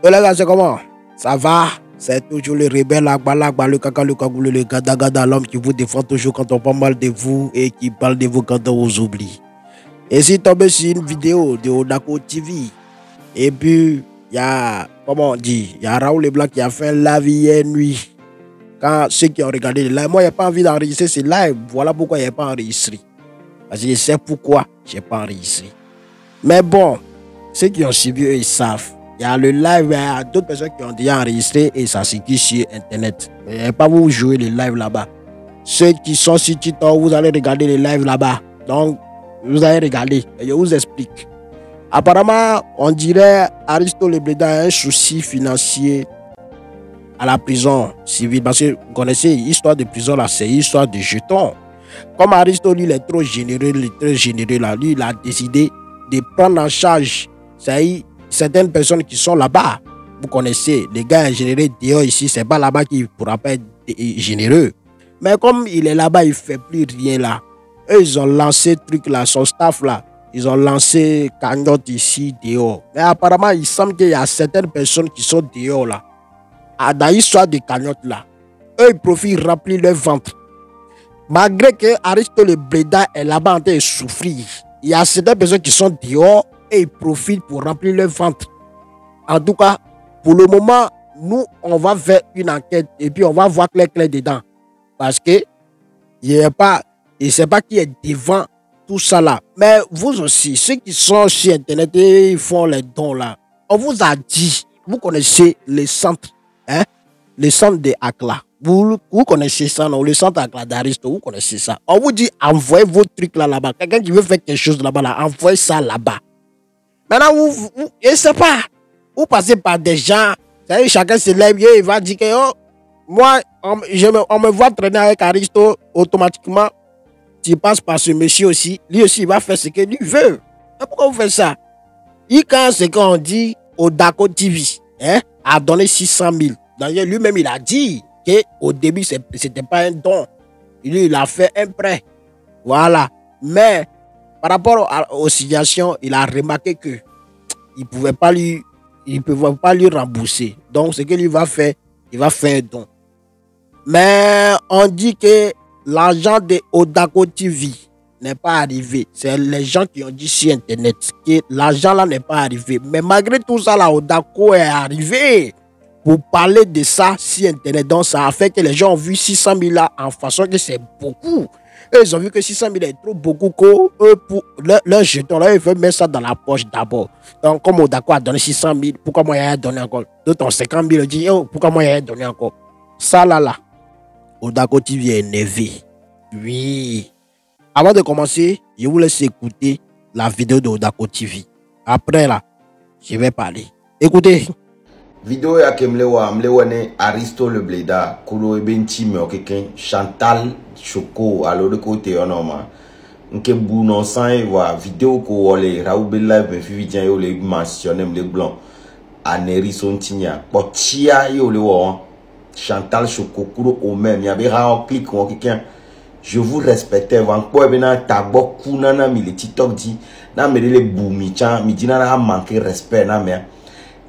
Les gars, c'est comment? Ça va? C'est toujours le rebelle, le caca, le cagoule, le gada, l'homme qui vous défend toujours quand on parle mal de vous et qui parle de vous quand on vous oublie. Et si tombé sur une vidéo de Odako TV, et puis il y a, comment on dit, il y a Raoul Leblanc qui a fait live hier nuit. Quand ceux qui ont regardé le live, moi, il n'y a pas envie d'enregistrer ce live. Voilà pourquoi il n'y a pas enregistré. Parce que je sais pourquoi je n'ai pas enregistré. Mais bon, ceux qui ont suivi, eux, ils savent. Il y a le live, il y a d'autres personnes qui ont déjà enregistré et ça circule sur Internet. Mais il n'y a pas vous jouer le live là-bas. Ceux qui sont sur TikTok, vous allez regarder le live là-bas. Donc, vous allez regarder. Et je vous explique. Apparemment, on dirait Aristo Lebléda a un souci financier à la prison civile. Parce que vous connaissez l'histoire de prison là, c'est l'histoire de jetons. Comme Aristo, lui, il est trop généreux, là. Lui, il a décidé de prendre en charge certaines personnes qui sont là-bas. Vous connaissez, les gars généreux dehors ici, c'est pas là-bas qu'il ne pourra pas être généreux. Mais comme il est là-bas, il ne fait plus rien là. Eux, ils ont lancé truc là, son staff là. Ils ont lancé cagnotte ici, dehors. Mais apparemment, il semble qu'il y a certaines personnes qui sont dehors là. Dans l'histoire de cagnotte là, eux, ils profitent remplir leur ventre. Malgré que Aristo Lebléda est là-bas en train de souffrir, il y a certaines personnes qui sont dehors et ils profitent pour remplir leur ventre. En tout cas, pour le moment, nous, on va faire une enquête et puis on va voir clair dedans. Parce que il ne sait pas qui est devant tout ça là. Mais vous aussi, ceux qui sont sur Internet et ils font les dons là, on vous a dit, vous connaissez les centres, hein, les centres de Akla. Vous connaissez ça, non? Le centre Akla d'Aristo, vous connaissez ça. On vous dit, envoyez vos trucs là-bas. Quelqu'un qui veut faire quelque chose là-bas, là, envoyez ça là-bas. Maintenant, je ne sais pas. Vous passez par des gens, chacun se lève et il va dire que oh, moi, on me voit traîner avec Aristo, automatiquement, tu passes par ce monsieur aussi. Lui aussi, il va faire ce que lui veut. Mais pourquoi vous faites ça? Quand ce qu'on dit Odako TV, hein, a donné 600 000. D'ailleurs, lui-même, il a dit qu'au début, ce n'était pas un don. Il a fait un prêt. Voilà. Mais par rapport aux situations, il a remarqué que il ne pouvait pas lui rembourser. Donc, ce qu'il va faire, il va faire un don. Mais on dit que l'argent de Odako TV n'est pas arrivé. C'est les gens qui ont dit sur Internet que l'argent là n'est pas arrivé. Mais malgré tout ça, là, Odako est arrivé pour parler de ça sur Internet. Donc, ça a fait que les gens ont vu 600 000 là en façon que c'est beaucoup. Et ils ont vu que 600 000 est trop beaucoup pour leur jeton. Là, ils veulent mettre ça dans la poche d'abord. Donc, comme Odako a donné 600 000, pourquoi moi, il a donné encore? D'autres ont 50 000, ils disent, oh, pourquoi moi, il a donné encore? Ça, là. Odako TV est énervé. Oui. Avant de commencer, je vous laisse écouter la vidéo de Odako TV. Après, là, je vais parler. Écoutez. Vidéo ya kemlewa mlewane Aristo Lebléda kulo ebenti me okeken Chantal Choco alo de côté onoma nke bu non san wa vidéo ko wole Raoul live me fi jan yo le mentionner le blanc aneri son tinya potia yo le wo Chantal Choco kulo o même ya be ra click on quelqu'un je vous respectais van ko be na tabo kunana mi le TikTok dit na me le boumi chan mi dina na manquer respect na me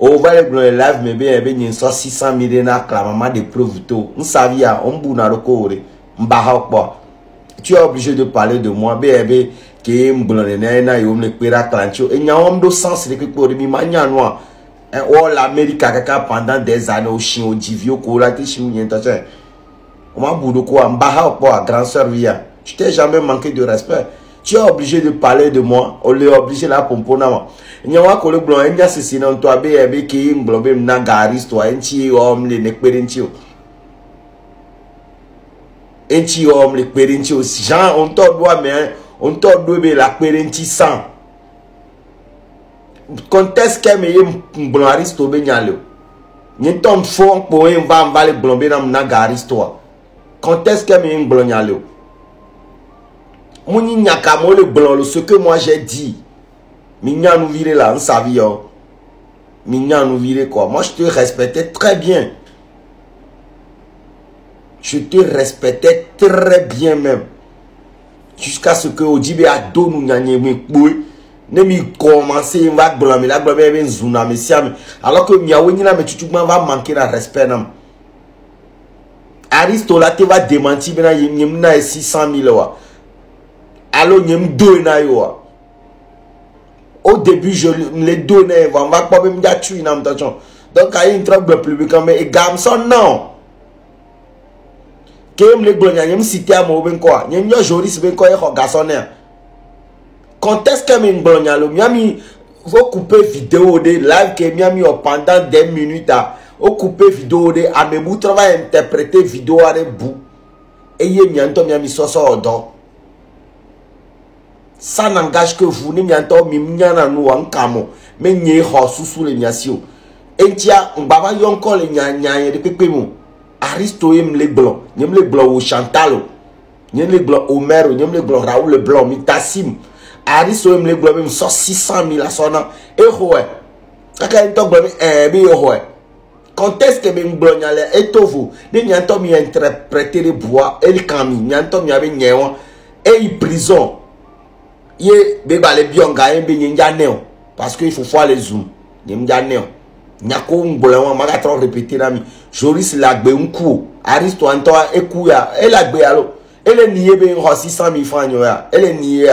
on va le live mais bien 600 000 na clamement de preuves tout on savait on bouna le corps tu es obligé de parler de moi bébé que m'blonné na yo me pera clancho et nya on do sens de que pour mi mania noir oh l'Amérique kaka pendant des années au chien au divio ko la ti chien ni intention on m'a boudou quoi m'baha quoi grand sœur via tu t'es jamais manqué de respect. Tu es obligé de parler de moi, on est obligé là pour moi. Il y a un collègue blanc, il y a ceci dans toi, bébé qui est blonde, nagaris, toi, un petit homme, les nekperentio. Un petit homme, les perentio. Jean, on t'en doit, mais on t'en doit, mais la perenti sans. Conteste qu'elle me blanc, to benyalo. N'y tombe fond pour un va le blonde, dans nagaris, toi. Conteste qu'elle me blanc. Mouni nyakamo le blanc, ce que moi j'ai dit. Mignan nous virer là, on savait. Mignan nous virer quoi. Moi je te respectais très bien. Je te respectais très bien même. Jusqu'à ce que Odibe a donné nous nyanye me boui. Ne mi commencer va blâmer la blâmer ben zuna me siam alors que miawo ni na me tutukman va manquer de respect nam. Aristote te va démentir bena yem na 600 000 wa. Alors yem do na yo. Au début je les donnais on va pas même ga tu na attention. Donc il y a une trouble public mais Gamson non. Kem le glonia yem cité à mo ben quoi. Yem yo joris ben quoi e garçonner. Conteste que me glonia lo miami faut couper vidéo de live que miami pendant des minutes à au couper vidéo de à me bout travail interpréter vidéo à de bout. Et yé mianto miami soso odo. Ça n'engage que vous ni mianto mi miana no ankamo mais nye ho susu le miasio. Entia mbaba yonko le nyanya de pepemu. Aristo yem le blanc, yem le blanc au Chantalo. Yem le blanc au Mero, yem le blanc Raoul le blanc Mitassim. Aristo yem le blanc même 600 000 à son an. Et ouais. Kaka ento blanc bi ouais. Conteste que ben blanc nyale etovu. De nyanto mi interpréter le bois el kami, nyanto mi abe nyewa et prison. Ye beba le bionga yem be nyaa neo parce que il faut voir les zoom. Yem nyaa neo. Nyako ngbola ma trop répéter nami Joris la gbe nku Aristo anto eku ya la gbe alo ele nié be 600 000 francs ya ele nié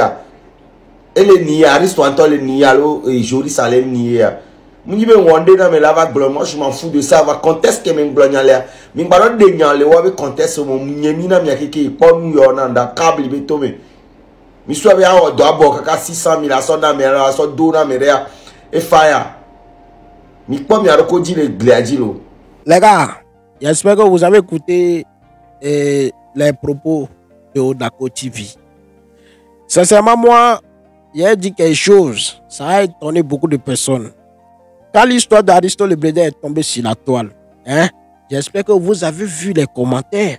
Aristo anto le nié alo et Joris ale nié ya munyi be wonde na me lava gbo moi je m'en fous de ça va conteste que me ngbola le mi gbaro de nyale wa be conteste mo nyemi na mi akeke ponu yo na nda câble be tome mi so be a do abo kaka 600 000 aso na me aso do na me rea e fire. Les gars, j'espère que vous avez écouté les propos de Odako TV. Sincèrement, moi, j'ai dit quelque chose. Ça a étonné beaucoup de personnes. Quand l'histoire d'Aristote le Blédard est tombée sur la toile, hein, j'espère que vous avez vu les commentaires.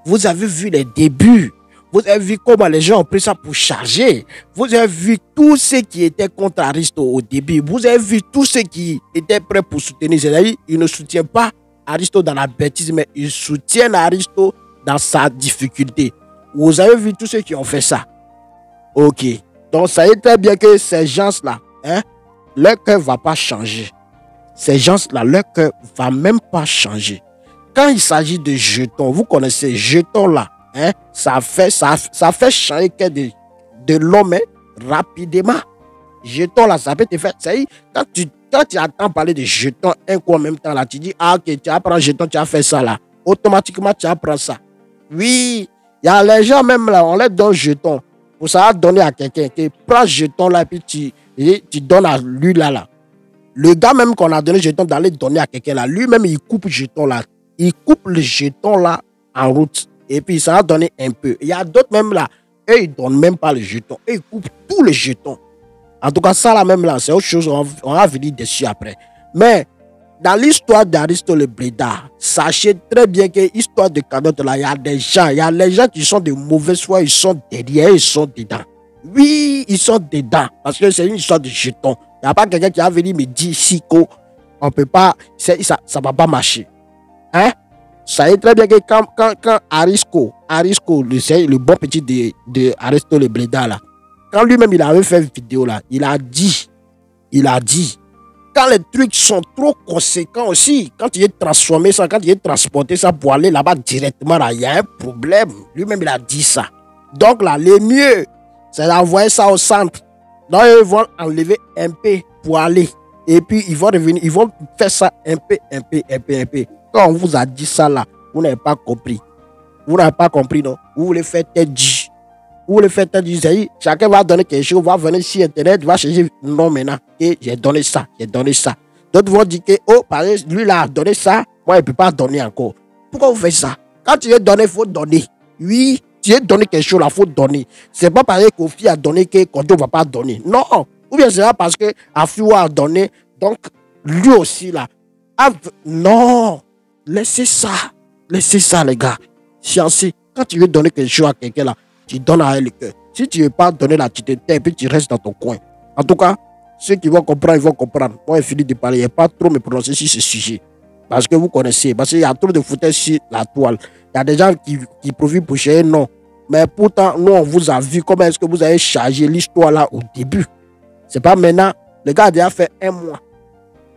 Vous avez vu les débuts. Vous avez vu comment les gens ont pris ça pour charger. Vous avez vu tous ceux qui étaient contre Aristote au début. Vous avez vu tous ceux qui étaient prêts pour soutenir. C'est-à-dire, ils ne soutiennent pas Aristote dans la bêtise, mais ils soutiennent Aristote dans sa difficulté. Vous avez vu tous ceux qui ont fait ça. Ok. Donc, ça est très bien que ces gens-là, hein, leur cœur ne va pas changer. Ces gens-là, leur cœur ne va même pas changer. Quand il s'agit de jetons, vous connaissez jetons-là. Hein, ça fait changer de l'homme rapidement. Jetons là, ça peut te faire. Quand tu attends parler de jetons un coup en même temps là, tu dis ah ok, tu apprends jeton, tu as fait ça là. Automatiquement tu apprends ça. Oui, il y a les gens même là, on leur donne jeton. Pour ça donner à quelqu'un qui prend jeton là puis tu donnes à lui là. Le gars même qu'on a donné jeton d'aller donner à quelqu'un là, lui-même il coupe jeton là. Il coupe le jeton là en route. Et puis, ça a donné un peu. Il y a d'autres même là, eux, ils ne donnent même pas les jetons. Eux, ils coupent tous les jetons. En tout cas, ça là même là, c'est autre chose, on va venir dessus après. Mais, dans l'histoire d'Aristote le Blédard, sachez très bien que l'histoire de Cadotte là, il y a des gens, il y a les gens qui sont de mauvaise foi, ils sont derrière, ils sont dedans. Oui, ils sont dedans. Parce que c'est une histoire de jetons. Il n'y a pas quelqu'un qui a venu me dire ici qu'on ne peut pas, ça ne va pas marcher. Hein? Ça est très bien que quand Aristo, le bon petit de Aristote le Blédard là, quand lui-même il avait fait une vidéo là, il a dit, quand les trucs sont trop conséquents aussi, quand il est transformé ça, quand il est transporté ça pour aller là-bas directement là, il y a un problème. Lui-même il a dit ça. Donc là, le mieux, c'est d'envoyer ça au centre. Donc ils vont enlever un peu pour aller. Et puis ils vont revenir, ils vont faire ça un peu. Quand on vous a dit ça là, vous n'avez pas compris. Vous n'avez pas compris, non? Vous voulez faire tête dit. Vous voulez faire tête dit. Chacun va donner quelque chose, va venir sur Internet, va chercher non maintenant. Et j'ai donné ça. D'autres vont dire que, oh, lui là a donné ça, moi il ne peut pas donner encore. Pourquoi vous faites ça? Quand tu es donné, il faut donner. Oui, tu es donné quelque chose là, il faut donner. C'est pas pareil qu'Ofi a donné que Kodo ne va pas donner. Non. Ou bien c'est là parce que Afiwa a donné, donc lui aussi là. Non. Laissez ça, les gars. Sciencez. Quand tu veux donner quelque chose à quelqu'un là, tu donnes à elle le cœur. Si tu ne veux pas donner là, tu te tais et puis tu restes dans ton coin. En tout cas, ceux qui vont comprendre, ils vont comprendre. Moi, j'ai fini de parler. Il n'y a pas trop me prononcer sur ce sujet. Parce que vous connaissez. Parce qu'il y a trop de foutaise sur la toile. Il y a des gens qui profitent pour chercher non. Mais pourtant, nous, on vous a vu comment est-ce que vous avez chargé l'histoire là au début. C'est pas maintenant. Le gars a déjà fait 1 mois.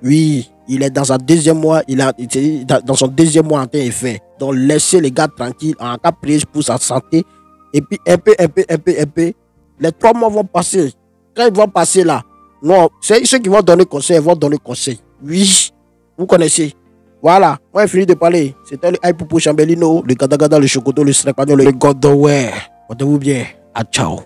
Oui, il est dans son deuxième mois. Il est dans son deuxième mois en train de faire. Donc, laissez les gars tranquilles. En cas prise pour sa santé. Et puis, un peu. Les 3 mois vont passer. Quand ils vont passer là, non, c'est ceux qui vont donner conseil, ils vont donner conseil. Oui, vous connaissez. Voilà, moi j'ai fini de parler. C'était le Aipopo Chambellino, le Gadagada, le Chocoto, le Strepagno, le Godoware. Portez-vous bien. À ciao.